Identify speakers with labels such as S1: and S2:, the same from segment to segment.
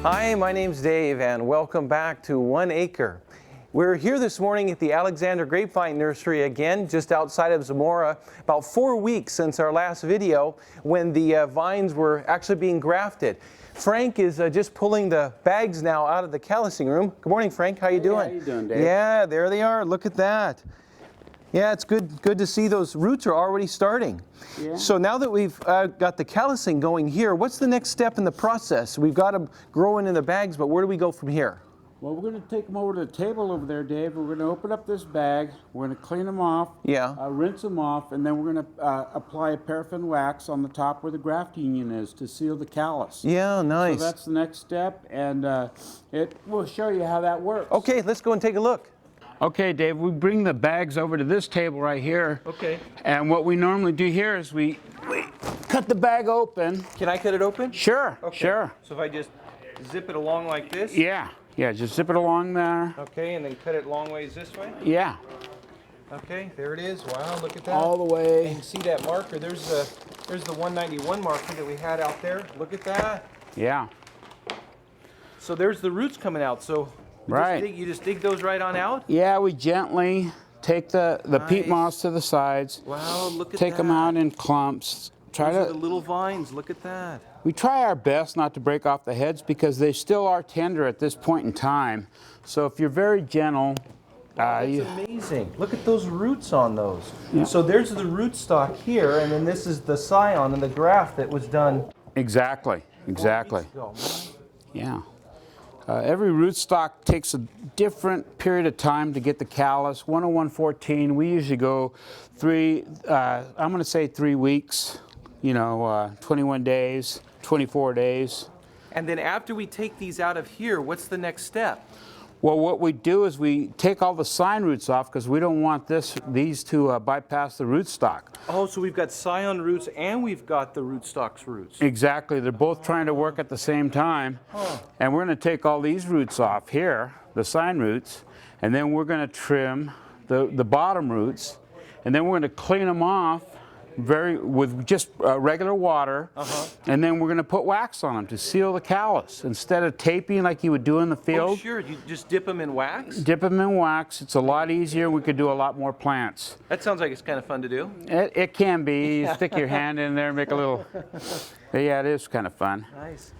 S1: Hi, my name's Dave and welcome back to 1 Acre. We're here this morning at the Alexander Grapevine Nursery again, just outside of Zamora, about 4 weeks since our last video when the vines were actually being grafted. Frank is just pulling the bags now out of the calousing room. Good morning, Frank. How you doing?
S2: How you doing, Dave?
S1: Yeah, there they are. Look at that. Yeah, it's good to see those roots are already starting.
S2: Yeah.
S1: So now that we've got the calousing going here, what's the next step in the process? We've got them growing in the bags, but where do we go from here?
S2: Well, we're going to take them over to the table over there, Dave. We're going to open up this bag. We're going to clean them off, rinse them off, and then we're going to apply a paraffin wax on the top where the grafting unit is to seal the callus.
S1: Yeah, nice.
S2: So that's the next step, and it will show you how that works.
S1: Okay, let's go and take a look.
S2: Okay, Dave, we bring the bags over to this table right here.
S1: Okay.
S2: And what we normally do here is we cut the bag open.
S1: Can I cut it open?
S2: Sure,
S1: okay.
S2: Sure.
S1: So if I just zip it along like this?
S2: Yeah, just zip it along there.
S1: Okay, and then cut it long ways this way?
S2: Yeah.
S1: Okay, there it is. Wow, look at that.
S2: All the way.
S1: And you can see that marker. There's the 191 marker that we had out there. Look at that.
S2: Yeah.
S1: So there's the roots coming out. So you just dig those right on out?
S2: Yeah, we gently take the peat moss to the sides.
S1: Wow, look at that.
S2: Take them out in clumps.
S1: Those are the little vines. Look at that.
S2: We try our best not to break off the heads because they still are tender at this point in time. So if you're very gentle,
S1: it's amazing. Look at those roots on those.
S2: Yeah.
S1: So there's the rootstock here, and then this is the scion and the graft that was done.
S2: Exactly.
S1: 4 weeks ago.
S2: Yeah. Every rootstock takes a different period of time to get the callus. 10114, we usually go I'm going to say 3 weeks, 21 days, 24 days.
S1: And then after we take these out of here, what's the next step?
S2: Well, what we do is we take all the sign roots off because we don't want these to bypass the rootstock.
S1: Oh, so we've got scion roots and we've got the rootstock's roots.
S2: Exactly. They're both trying to work at the same time. And we're going to take all these roots off here, the sign roots, and then we're going to trim the bottom roots, and then we're going to clean them off with just regular water, and then we're going to put wax on them to seal the callus instead of taping like you would do in the field.
S1: Oh, sure. You just dip them in wax?
S2: Dip them in wax. It's a lot easier. We could do a lot more plants.
S1: That sounds like it's kind of fun to do.
S2: It can be. You stick your hand in there and make a little... Yeah, it is kind of fun.
S1: Nice.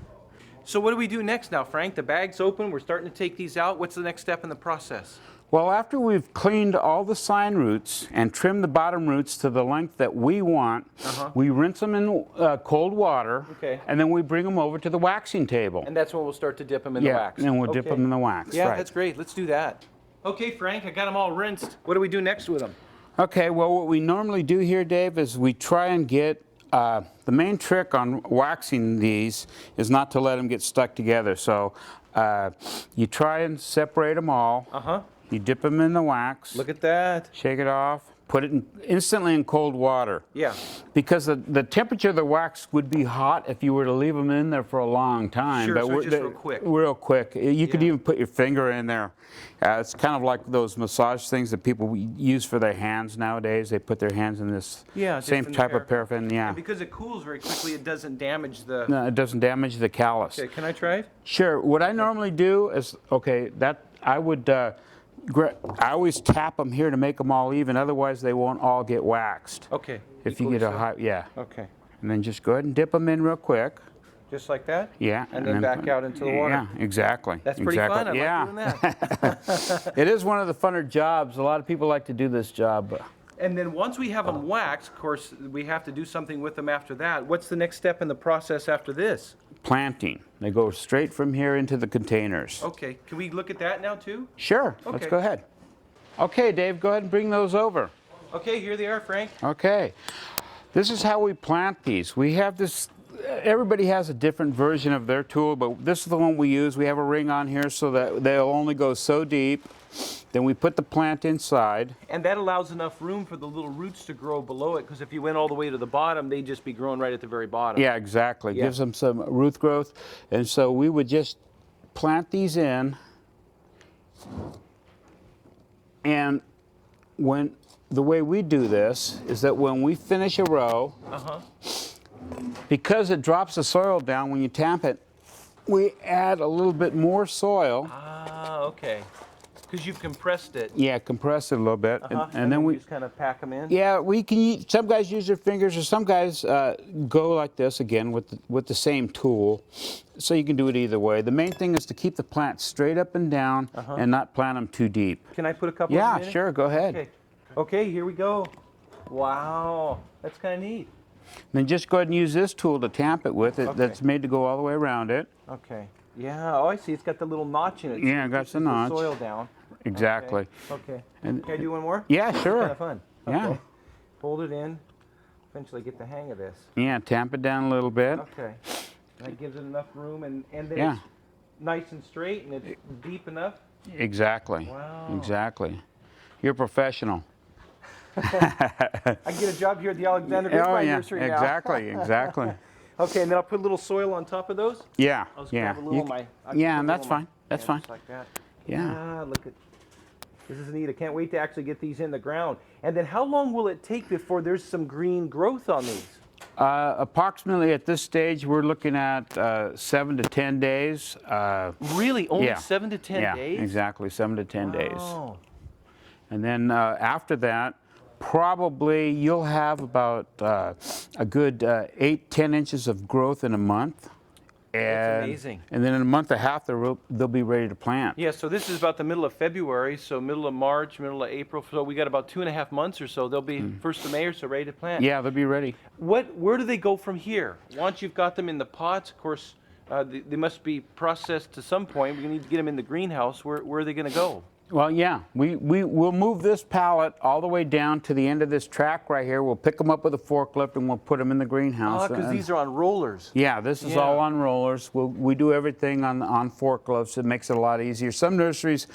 S1: So what do we do next now, Frank? The bag's open. We're starting to take these out. What's the next step in the process?
S2: Well, after we've cleaned all the sign roots and trimmed the bottom roots to the length that we want, we rinse them in cold water, and then we bring them over to the waxing table.
S1: And that's when we'll start to dip them in the wax.
S2: And we'll dip them in the wax.
S1: Yeah, that's great. Let's do that. Okay, Frank, I got them all rinsed. What do we do next with them?
S2: Okay, well, what we normally do here, Dave, is we try and get the main trick on waxing these is not to let them get stuck together. So you try and separate them all. You dip them in the wax.
S1: Look at that.
S2: Shake it off. Put it instantly in cold water.
S1: Yeah.
S2: Because the temperature of the wax would be hot if you were to leave them in there for a long time.
S1: Sure,
S2: but
S1: so just real quick.
S2: Real quick. You could even put your finger in there. It's kind of like those massage things that people use for their hands nowadays. They put their hands in this same type of paraffin. Yeah.
S1: And because it cools very quickly, it doesn't damage the...
S2: No, it doesn't damage the callus.
S1: Okay, can I try it?
S2: Sure. What I normally do is, I always tap them here to make them all even, otherwise they won't all get waxed.
S1: Okay.
S2: If you get a high,
S1: Okay.
S2: And then just go ahead and dip them in real quick.
S1: Just like that?
S2: Yeah.
S1: And then back out into the water?
S2: Yeah, exactly.
S1: That's pretty fun. I like doing that.
S2: It is one of the funner jobs. A lot of people like to do this job.
S1: And then once we have them waxed, of course, we have to do something with them after that. What's the next step in the process after this?
S2: Planting. They go straight from here into the containers.
S1: Okay. Can we look at that now too?
S2: Sure.
S1: Okay.
S2: Let's go ahead. Okay, Dave, go ahead and bring those over.
S1: Okay, here they are, Frank.
S2: Okay. This is how we plant these. We have this, everybody has a different version of their tool, but this is the one we use. We have a ring on here so that they'll only go so deep. Then we put the plant inside.
S1: And that allows enough room for the little roots to grow below it, because if you went all the way to the bottom, they'd just be growing right at the very bottom.
S2: Yeah, exactly. Gives them some root growth. And so we would just plant these in. And the way we do this is that when we finish a row, because it drops the soil down when you tap it, we add a little bit more soil.
S1: Ah, okay. Because you've compressed it.
S2: Yeah, compress it a little bit, and then we
S1: just kind of pack them in.
S2: Yeah, we can. Some guys use their fingers, or some guys go like this again with the same tool. So you can do it either way. The main thing is to keep the plants straight up and down, and not plant them too deep.
S1: Can I put a couple?
S2: Yeah,
S1: of them in?
S2: sure. Go ahead.
S1: Okay. Okay, here we go. Wow, that's kind of neat.
S2: Then just go ahead and use this tool to tamp it with.
S1: Okay.
S2: That's made to go all the way around it.
S1: Okay. Yeah. Oh, I see. It's got the little notch in it.
S2: Yeah, it got the notch.
S1: Soil down.
S2: Exactly.
S1: Okay.
S2: And-
S1: Can I do one more?
S2: Yeah, sure.
S1: Kind of fun.
S2: Yeah.
S1: Okay. Hold it in. Eventually get the hang of this.
S2: Yeah, tamp it down a little bit.
S1: Okay. That gives it enough room, and then
S2: Yeah.
S1: it's nice and straight, and it's deep enough.
S2: Exactly.
S1: Wow.
S2: Exactly. You're a professional.
S1: I get a job here at the Alexander Grapevine Nursery now.
S2: Exactly. Exactly.
S1: Okay, and then I'll put a little soil on top of those.
S2: Yeah.
S1: I'll just
S2: Yeah.
S1: grab a little of my. I'll
S2: Yeah,
S1: just put a
S2: that's
S1: little of
S2: fine. That's fine.
S1: just like that.
S2: Yeah.
S1: Ah, look at. This is neat. I can't wait to actually get these in the ground. And then how long will it take before there's some green growth on these?
S2: Approximately at this stage, we're looking at 7 to 10 days.
S1: Really? Only
S2: yeah.
S1: 7 to 10
S2: yeah,
S1: days?
S2: exactly, 7 to 10 days.
S1: Wow.
S2: And then after that, probably you'll have about a good 8-10 inches of growth in a month.
S1: That's amazing.
S2: And then in a month and a half, they'll be ready to plant.
S1: Yeah, so this is about the middle of February, so middle of March, middle of April. So we got about 2.5 months or so. They'll be 1st of May or so ready to plant.
S2: Yeah, they'll be ready.
S1: Where do they go from here? Once you've got them in the pots, of course, they must be processed to some point. We need to get them in the greenhouse. Where are they going to go?
S2: Well, yeah, we'll move this pallet all the way down to the end of this track right here. We'll pick them up with a forklift and we'll put them in the greenhouse.
S1: Because these are on rollers.
S2: Yeah, this is all on rollers. We do everything on forklifts. It makes it a lot easier. Some nurseries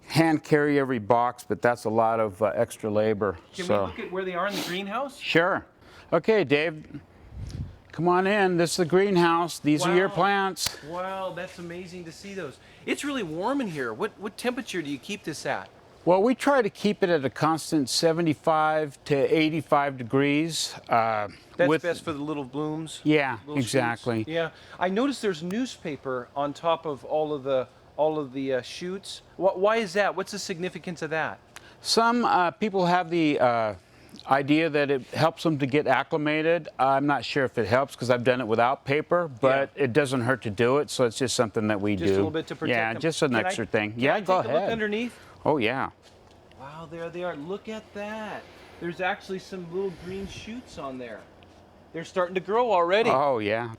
S2: hand carry every box, but that's a lot of extra labor.
S1: Can we look at where they are in the greenhouse?
S2: Sure. Okay, Dave, come on in. This is the greenhouse. These are your
S1: Wow.
S2: plants.
S1: Wow, that's amazing to see those. It's really warm in here. What temperature do you keep this at?
S2: Well, we try to keep it at a constant 75 to 85 degrees.
S1: That's best for the little blooms.
S2: Yeah,
S1: little
S2: exactly.
S1: shoots. Yeah, I noticed there's newspaper on top of all of the shoots. Why is that? What's the significance of that?
S2: Some people have the idea that it helps them to get acclimated. I'm not sure if it helps because I've done it without paper, but it doesn't hurt to do it. So it's just something that we do.
S1: Just a little bit to protect
S2: Yeah,
S1: them.
S2: just an extra thing. Yeah,
S1: Can I
S2: go
S1: take a look
S2: ahead.
S1: underneath?
S2: Oh yeah.
S1: Wow, there they are. Look at that. There's actually some little green shoots on there. They're starting to grow already.
S2: Oh yeah.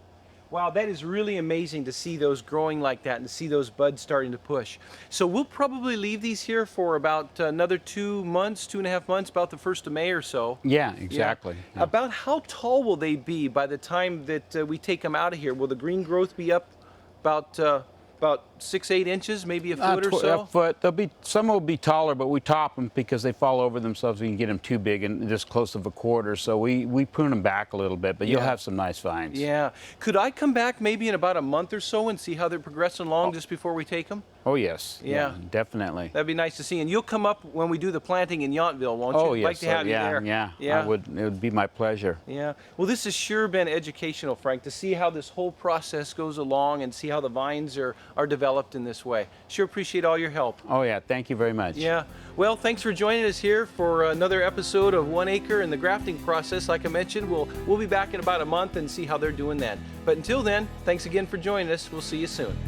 S1: Wow, that is really amazing to see those growing like that and to see those buds starting to push. So we'll probably leave these here for about another 2 months, 2.5 months, about the 1st of May or so.
S2: Yeah, exactly.
S1: Yeah. About how tall will they be by the time that we take them out of here? Will the green growth be up about 6-8 inches, maybe a foot or so?
S2: A foot. Some will be taller, but we top them because they fall over themselves. We can get them too big and just close to a quarter. So we prune them back a little bit, but you'll have some nice vines.
S1: Yeah. Could I come back maybe in about a month or so and see how they're progressing along just before we take them?
S2: Oh yes.
S1: Yeah.
S2: Definitely.
S1: That'd be nice to see. And you'll come up when we do the planting in Yountville, won't you?
S2: Oh yes.
S1: Like to have you there.
S2: Yeah. I would. It would be my pleasure.
S1: Yeah. Well, this has sure been educational, Frank, to see how this whole process goes along and see how the vines are developed in this way. Sure appreciate all your help.
S2: Oh yeah. Thank you very much.
S1: Yeah. Well, thanks for joining us here for another episode of 1 Acre and the grafting process. Like I mentioned, we'll be back in about a month and see how they're doing then. But until then, thanks again for joining us. We'll see you soon.